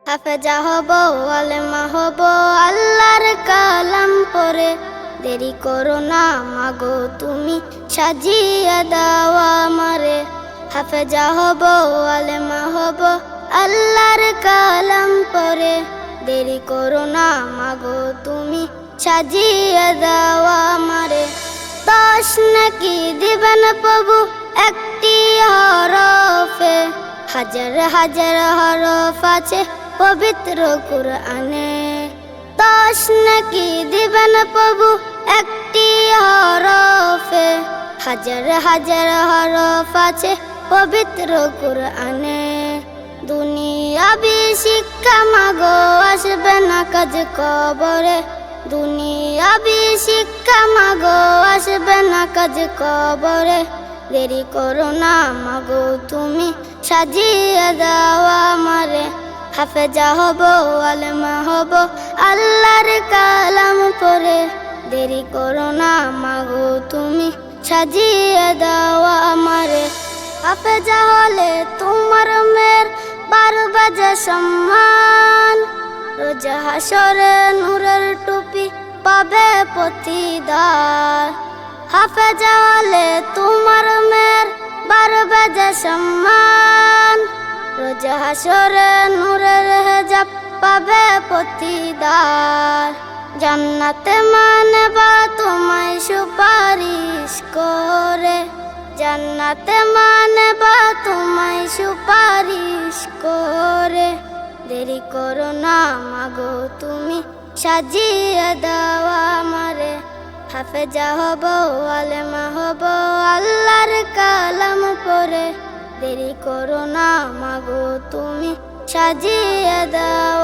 হাফেজা হব, আলেমা হব, আল্লাহর কালাম পড়ে। দেরি করো না মাগো তুমি, সাজিয়ে দাও আমারে। হাফেজা হব, আলেমা হব, আল্লাহর কালাম পড়ে। দেরি করো না মাগো তুমি, সাজিয়ে দাও আমারে। 10 নাকি দিবেন প্রভু একটি হরফে, হাজার হাজার হরফ আছে পবিত্র কুরআনে। 10 নাকি দিবেন প্রভু একটি হরফে, হাজার হাজার হরফ আছে পবিত্র কুরআনে। দুনিয়াবি শিক্ষা মাগো আসবে না কাজ কবরে। দুনিয়াবি শিক্ষা মাগো আসবে না কাজ কবরে। দেরি করো না মাগো তুমি, সাজিয়ে দাও আমারে। হাফেজা হব, আলেমা হব, আল্লাহর কালাম পড়ে। দেরি করো না মাগো তুমি, সাজিয়ে দাও আমারে। হাফেজা হলে তোমার মেয়ের 12 বাজে সম্মান। রোজ হাসরে নূরের টুপি পাবে প্রতিদান। হাফেজা হলে তোমার মেয়ের 12 বাজে সম্মান। রোজ হাসরে নূরের হেজাব পাবে প্রতিদান। জান্নাতে মানবা তোমায় সুপারিশ করে। জান্নাতে মানবা তোমায় সুপারিশ করে। দেরি করো না মাগো তুমি, সাজিয়ে দাও আমারে। হাফেজা হব, আলেমা হব, আল্লাহর কালাম পড়ে। দেরি করো না মাগো তুমি, সাজিয়ে দাও